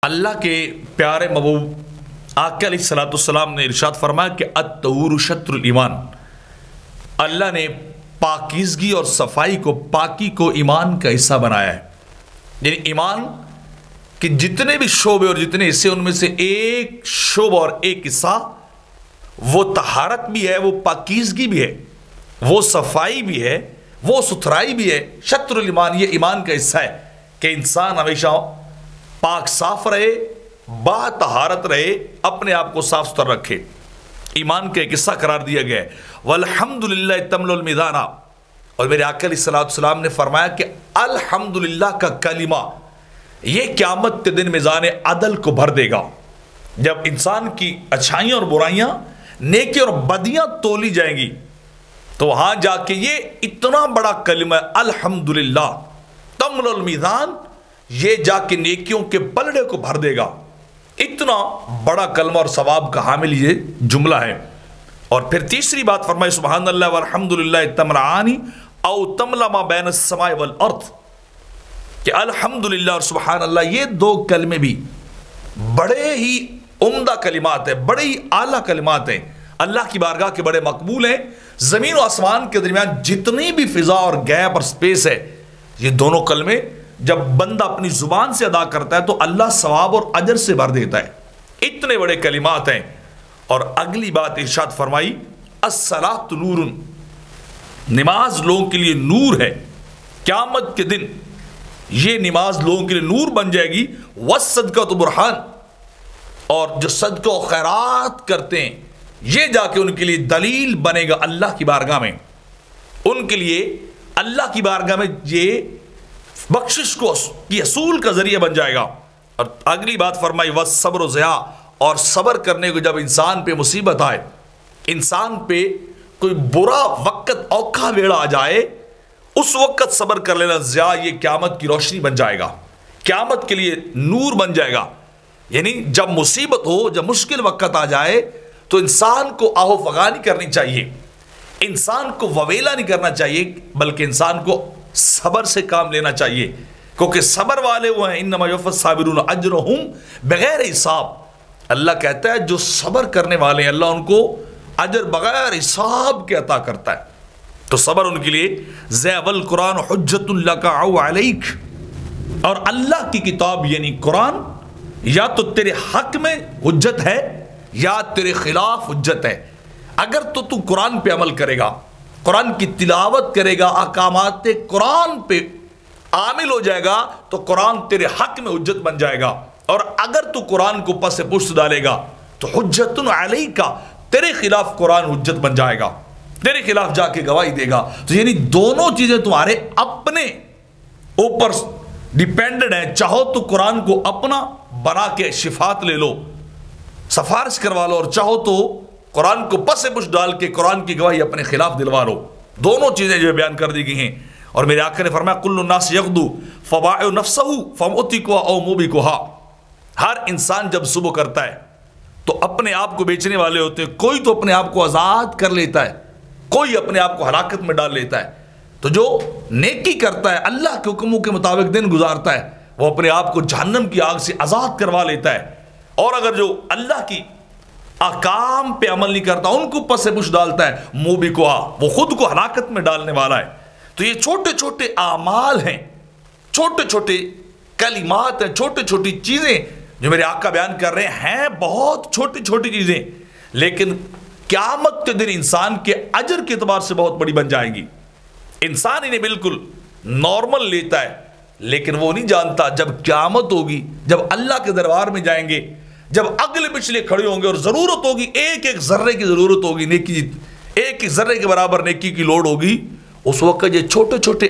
اللہ کے پیارے محبوب آقا علیہ السلام نے ارشاد فرمایا کہ الطہور شطر الایمان، اللہ نے پاکیزگی اور صفائی کو، پاکی کو ایمان کا حصہ بنایا ہے. یعنی ایمان کہ جتنے بھی شعبے اور جتنے حصے، ان میں سے ایک شعبہ اور ایک حصہ وہ طہارت بھی ہے، وہ پاکیزگی بھی ہے، وہ صفائی بھی ہے، وہ ستھرائی بھی ہے. شطر الایمان، یہ ایمان کا حصہ ہے کہ انسان ہمیشہ پاک صاف رہے، با طہارت رہے، اپنے آپ کو صاف ستھرا رکھے. ایمان کا ایک حصہ قرار دیا گیا ہے. والحمدللہ تملأ المیزان، اور میرے آقا علیہ السلام نے فرمایا کہ الحمدللہ کا کلمہ یہ قیامت کے دن میزان عدل کو بھر دے گا. جب انسان کی اچھائیاں اور برائیاں، نیکی اور بدیاں تولی جائیں گی، تو وہاں جا کے یہ اتنا بڑا کلمہ الحمدللہ تملأ المیزان، یہ جا کے نیکیوں کے پلڑے کو بھر دے گا. اتنا بڑا کلمہ اور ثواب کا حامل یہ جملہ ہے. اور پھر تیسری بات فرمائی سبحان اللہ والحمدللہ تملأان او تملأ ما بین السماء والارض، کہ الحمدللہ اور سبحان اللہ یہ دو کلمے بھی بڑے ہی عمدہ کلمات ہیں، بڑے ہی اعلیٰ کلمات ہیں، اللہ کی بارگاہ کے بڑے مقبول ہیں. زمین و آسمان کے درمیان جتنی بھی فضا اور گیپ اور سپیس ہے، یہ دونوں کلمے جب بندہ اپنی زبان سے ادا کرتا ہے تو اللہ ثواب اور اجر سے بھر دیتا ہے. اتنے بڑے کلمات ہیں. اور اگلی بات ارشاد فرمائی الصلاۃ نور، نماز لوگوں کے لیے نور ہے. قیامت کے دن یہ نماز لوگوں کے لیے نور بن جائے گی. والصدقۃ برہان، اور جو صدقہ و خیرات کرتے ہیں یہ جا کے ان کے لیے دلیل بنے گا اللہ کی بارگاہ میں. ان کے لیے اللہ کی بارگاہ میں یہ بخشش کو کی حصول کا ذریعہ بن جائے گا. اور اگلی بات فرمائی والصبر ضیاء، اور صبر کرنے کو، جب انسان پہ مصیبت آئے، انسان پہ کوئی برا وقت، اوکھا ویڑا آ جائے، اس وقت صبر کر لینا ضیاء، یہ قیامت کی روشنی بن جائے گا، قیامت کے لیے نور بن جائے گا. یعنی جب مصیبت ہو، جب مشکل وقت آ جائے تو انسان کو آہو فغاں نہیں کرنی چاہیے، انسان کو وویلا نہیں کرنا چاہیے، بلکہ انسان کو صبر سے کام لینا چاہیے. کیونکہ صبر والے وہ ہیں انما یوفی الصابرون اجرہم بغیر حساب. اللہ کہتا ہے جو صبر کرنے والے ہیں اللہ ان کو اجر بغیر حساب کے عطا کرتا ہے. تو صبر ان کے لیے ضیاء. والقرآن حجۃ لک او علیک، اور اللہ کی کتاب یعنی قرآن یا تو تیرے حق میں حجت ہے یا تیرے خلاف حجت ہے. اگر تو قرآن پہ عمل کرے گا، قرآن کی تلاوت کرے گا، احکامات قرآن پہ عامل ہو جائے گا، تو قرآن تیرے حق میں حجت بن جائے گا. اور اگر تو قرآن کو پس پشت ڈالے گا تو حجت علیک، تیرے خلاف قرآن حجت بن جائے گا، تیرے خلاف جا کے گواہی دے گا. تو یعنی دونوں چیزیں تمہارے اپنے اوپر ڈیپینڈنٹ ہیں. چاہو تو قرآن کو اپنا بنا کے شفاعت لے لو، سفارش کروا لو، اور چاہو تو قرآن کو پس پشت ڈال کے قرآن کی گواہی اپنے خلاف دلوا لو. دونوں چیزیں جو بیان کر دی گئی ہیں. اور میرے آقا نے فرمایا کل الناس یغدو فبائع نفسہ فمؤتقها او موبقها، ہر انسان جب صبح کرتا ہے تو اپنے آپ کو بیچنے والے ہوتے ہیں. کوئی تو اپنے آپ کو آزاد کر لیتا ہے، کوئی اپنے آپ کو ہلاکت میں ڈال لیتا ہے. تو جو نیکی کرتا ہے، اللہ کے حکموں کے مطابق دن گزارتا ہے، وہ اپنے آپ کو جہنم کی آگ سے آزاد کروا لیتا ہے. اور اگر جو اللہ کی احکام پہ عمل نہیں کرتا، ان کو پس پش ڈالتا ہے، موبقها، وہ خود کو ہلاکت میں ڈالنے والا ہے. تو یہ چھوٹے چھوٹے اعمال ہیں، چھوٹے چھوٹے کلمات ہیں، چھوٹی چھوٹی چیزیں جو میرے آقا بیان کر رہے ہیں بہت چھوٹی چھوٹی چیزیں، لیکن قیامت کے دن انسان کے اجر کے اعتبار سے بہت بڑی بن جائیں گی. انسان انہیں بالکل نارمل لیتا ہے، لیکن وہ نہیں جانتا جب قیامت ہوگی، جب اللہ کے دربار میں جائیں گے، جب اگلے پچھلے کھڑے ہوں گے اور ضرورت ہوگی، ایک ایک ذرے کی ضرورت ہوگی، نیکی ایک ایک ذرے کے برابر نیکی کی لوڑ ہوگی، اس وقت یہ چھوٹے چھوٹے